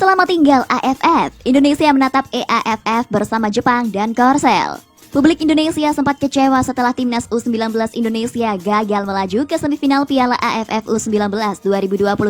Selamat tinggal AFF. Indonesia menatap EAFF bersama Jepang dan Korsel. Publik Indonesia sempat kecewa setelah timnas U19 Indonesia gagal melaju ke semifinal Piala AFF U19 2022.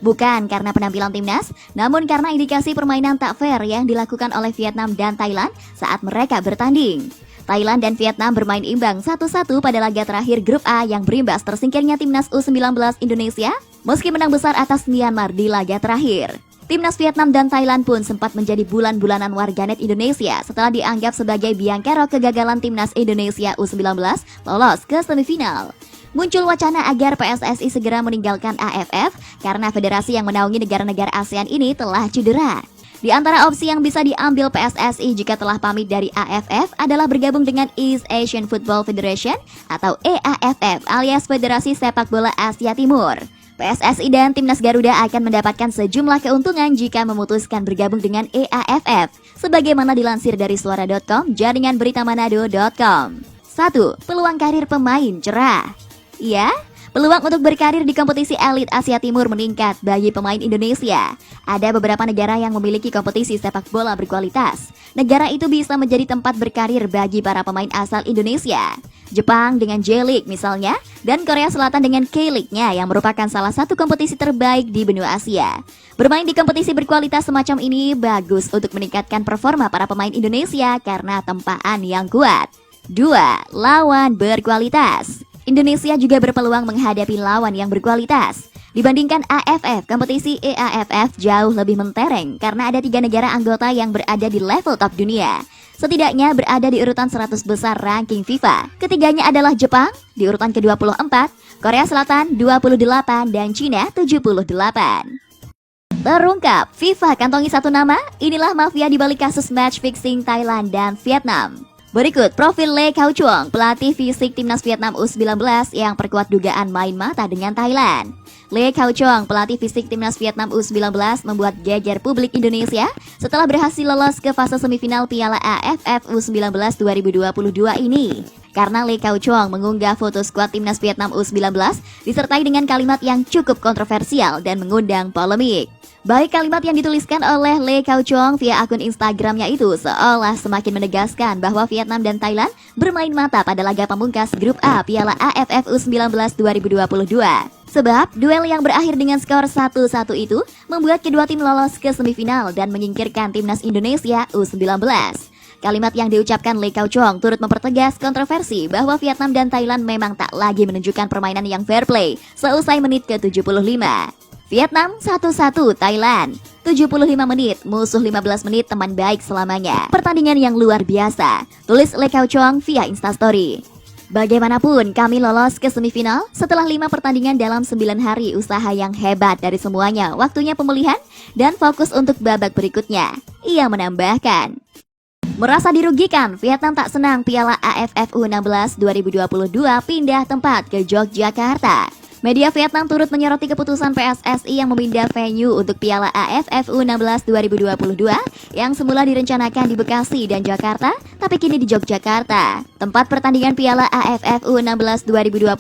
Bukan karena penampilan timnas, namun karena indikasi permainan tak fair yang dilakukan oleh Vietnam dan Thailand saat mereka bertanding. Thailand dan Vietnam bermain imbang 1-1 pada laga terakhir grup A yang berimbas tersingkirnya timnas U19 Indonesia meski menang besar atas Myanmar di laga terakhir. Timnas Vietnam dan Thailand pun sempat menjadi bulan-bulanan warganet Indonesia setelah dianggap sebagai biang kerok kegagalan timnas Indonesia U19 lolos ke semifinal. Muncul wacana agar PSSI segera meninggalkan AFF karena federasi yang menaungi negara-negara ASEAN ini telah cedera. Di antara opsi yang bisa diambil PSSI jika telah pamit dari AFF adalah bergabung dengan East Asian Football Federation atau EAFF alias Federasi Sepak Bola Asia Timur. PSSI dan Timnas Garuda akan mendapatkan sejumlah keuntungan jika memutuskan bergabung dengan EAFF, sebagaimana dilansir dari suara.com, jaringan berita manado.com. 1. Peluang karir pemain cerah. Ya, peluang untuk berkarir di kompetisi elit Asia Timur meningkat bagi pemain Indonesia. Ada beberapa negara yang memiliki kompetisi sepak bola berkualitas. Negara itu bisa menjadi tempat berkarir bagi para pemain asal Indonesia. Jepang dengan J-League misalnya, dan Korea Selatan dengan K-League-nya yang merupakan salah satu kompetisi terbaik di benua Asia. Bermain di kompetisi berkualitas semacam ini bagus untuk meningkatkan performa para pemain Indonesia karena tempaan yang kuat. 2. Lawan berkualitas. Indonesia juga berpeluang menghadapi lawan yang berkualitas. Dibandingkan AFF, kompetisi EAFF jauh lebih mentereng karena ada 3 negara anggota yang berada di level top dunia. Setidaknya berada di urutan 100 besar ranking FIFA. Ketiganya adalah Jepang di urutan ke-24, Korea Selatan 28, dan Cina 78. Terungkap, FIFA kantongi satu nama, inilah mafia di balik kasus match fixing Thailand dan Vietnam. Berikut profil Lee Khao Chuong, pelatih fisik timnas Vietnam U19 yang perkuat dugaan main mata dengan Thailand. Lee Khao Chuong, pelatih fisik timnas Vietnam U19 membuat geger publik Indonesia setelah berhasil lolos ke fase semifinal Piala AFF U19 2022 ini. Karena Lee Khao Chuong mengunggah foto skuad timnas Vietnam U19 disertai dengan kalimat yang cukup kontroversial dan mengundang polemik. Baik kalimat yang dituliskan oleh Lee Khao Chuong via akun Instagramnya itu seolah semakin menegaskan bahwa Vietnam dan Thailand bermain mata pada laga pamungkas grup A Piala AFF U19 2022. Sebab duel yang berakhir dengan skor 1-1 itu membuat kedua tim lolos ke semifinal dan menyingkirkan timnas Indonesia U19. Kalimat yang diucapkan Lee Khao Chuong turut mempertegas kontroversi bahwa Vietnam dan Thailand memang tak lagi menunjukkan permainan yang fair play seusai menit ke-75. Vietnam 1-1 Thailand 75 menit, musuh 15 menit, teman baik selamanya. Pertandingan yang luar biasa, tulis Lee Khao Chuong via Instastory. Bagaimanapun kami lolos ke semifinal setelah 5 pertandingan dalam 9 hari usaha yang hebat dari semuanya. Waktunya pemulihan dan fokus untuk babak berikutnya. Ia menambahkan, merasa dirugikan, Vietnam tak senang Piala AFF U16 2022 pindah tempat ke Yogyakarta. Media Vietnam turut menyoroti keputusan PSSI yang memindah venue untuk Piala AFF U16 2022 yang semula direncanakan di Bekasi dan Jakarta, tapi kini di Yogyakarta. Tempat pertandingan Piala AFF U16 2022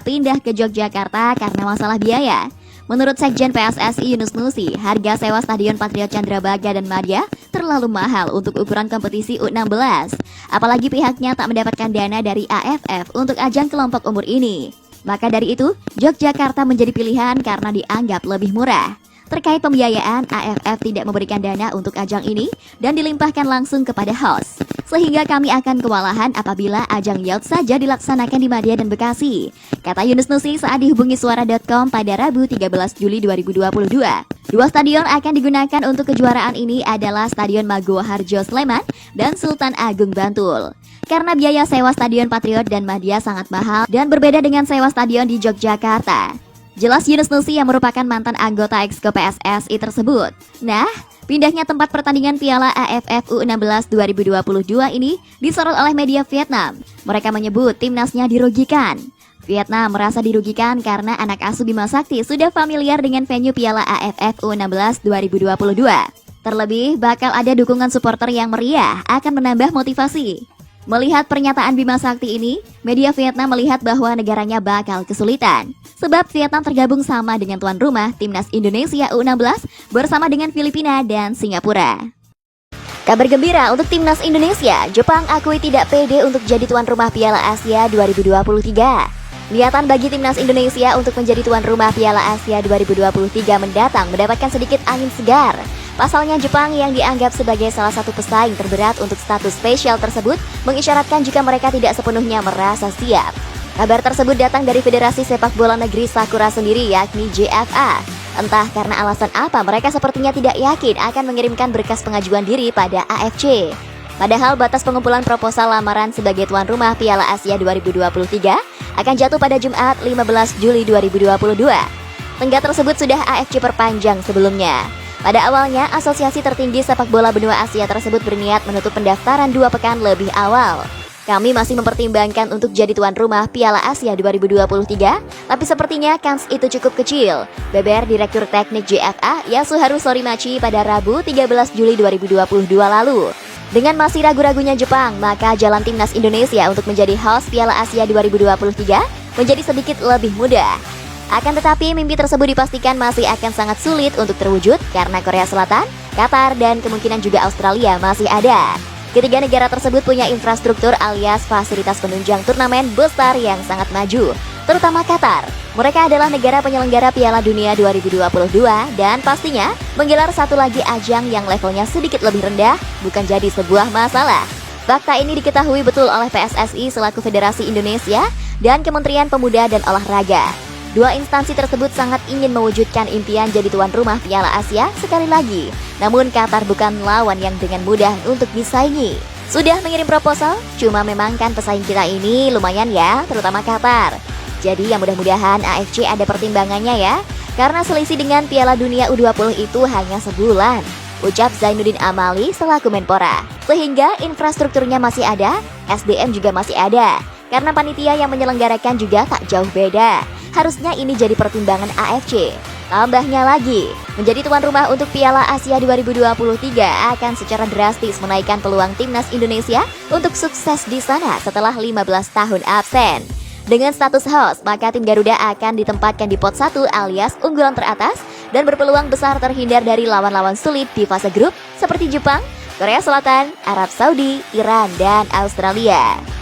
pindah ke Yogyakarta karena masalah biaya. Menurut Sekjen PSSI Yunus Nusi, harga sewa Stadion Patriot Candrabaga dan Madia terlalu mahal untuk ukuran kompetisi U16. Apalagi pihaknya tak mendapatkan dana dari AFF untuk ajang kelompok umur ini. Maka dari itu, Yogyakarta menjadi pilihan karena dianggap lebih murah. Terkait pembiayaan, AFF tidak memberikan dana untuk ajang ini dan dilimpahkan langsung kepada host. Sehingga kami akan kewalahan apabila ajang yacht saja dilaksanakan di Madia dan Bekasi, kata Yunus Nusi saat dihubungi suara.com pada Rabu 13 Juli 2022. 2 stadion akan digunakan untuk kejuaraan ini adalah Stadion Maguwo Harjo Sleman dan Sultan Agung Bantul. Karena biaya sewa Stadion Patriot dan Madia sangat mahal dan berbeda dengan sewa stadion di Yogyakarta. Jelas Yunus Nusi yang merupakan mantan anggota Exco PSSI tersebut. Nah, pindahnya tempat pertandingan Piala AFF U16 2022 ini disorot oleh media Vietnam. Mereka menyebut timnasnya dirugikan. Vietnam merasa dirugikan karena anak asuh Bima Sakti sudah familiar dengan venue Piala AFF U16 2022. Terlebih, bakal ada dukungan supporter yang meriah akan menambah motivasi. Melihat pernyataan Bima Sakti ini, media Vietnam melihat bahwa negaranya bakal kesulitan. Sebab Vietnam tergabung sama dengan tuan rumah Timnas Indonesia U16 bersama dengan Filipina dan Singapura. Kabar gembira untuk Timnas Indonesia, Jepang akui tidak pede untuk jadi tuan rumah Piala Asia 2023. Niatan bagi Timnas Indonesia untuk menjadi tuan rumah Piala Asia 2023 mendatang mendapatkan sedikit angin segar. Pasalnya Jepang yang dianggap sebagai salah satu pesaing terberat untuk status spesial tersebut mengisyaratkan jika mereka tidak sepenuhnya merasa siap. Kabar tersebut datang dari Federasi Sepak Bola Negeri Sakura sendiri yakni JFA. Entah karena alasan apa mereka sepertinya tidak yakin akan mengirimkan berkas pengajuan diri pada AFC. Padahal batas pengumpulan proposal lamaran sebagai tuan rumah Piala Asia 2023 akan jatuh pada Jumat 15 Juli 2022. Tenggat tersebut sudah AFC perpanjang sebelumnya. Pada awalnya, Asosiasi Tertinggi Sepak Bola Benua Asia tersebut berniat menutup pendaftaran 2 pekan lebih awal. Kami masih mempertimbangkan untuk jadi tuan rumah Piala Asia 2023, tapi sepertinya kans itu cukup kecil, beber Direktur Teknik JFA Yasuharu Sorimachi pada Rabu 13 Juli 2022 lalu. Dengan masih ragu-ragunya Jepang, maka jalan Timnas Indonesia untuk menjadi host Piala Asia 2023 menjadi sedikit lebih mudah. Akan tetapi, mimpi tersebut dipastikan masih akan sangat sulit untuk terwujud karena Korea Selatan, Qatar, dan kemungkinan juga Australia masih ada. Ketiga negara tersebut punya infrastruktur alias fasilitas penunjang turnamen besar yang sangat maju, terutama Qatar. Mereka adalah negara penyelenggara Piala Dunia 2022 dan pastinya menggelar satu lagi ajang yang levelnya sedikit lebih rendah bukan jadi sebuah masalah. Fakta ini diketahui betul oleh PSSI selaku Federasi Indonesia dan Kementerian Pemuda dan Olahraga. Dua instansi tersebut sangat ingin mewujudkan impian jadi tuan rumah Piala Asia sekali lagi. Namun Qatar bukan lawan yang dengan mudah untuk disaingi. Sudah mengirim proposal, cuma memang kan pesaing kita ini lumayan ya, terutama Qatar. Jadi ya mudah-mudahan AFC ada pertimbangannya ya. Karena selisih dengan Piala Dunia U20 itu hanya sebulan, ucap Zainuddin Amali selaku Menpora. Sehingga infrastrukturnya masih ada, SDM juga masih ada. Karena panitia yang menyelenggarakan juga tak jauh beda. Harusnya ini jadi pertimbangan AFC. Tambahnya lagi, menjadi tuan rumah untuk Piala Asia 2023 akan secara drastis menaikkan peluang Timnas Indonesia untuk sukses di sana setelah 15 tahun absen. Dengan status host, maka tim Garuda akan ditempatkan di pot 1 alias unggulan teratas dan berpeluang besar terhindar dari lawan-lawan sulit di fase grup seperti Jepang, Korea Selatan, Arab Saudi, Iran, dan Australia.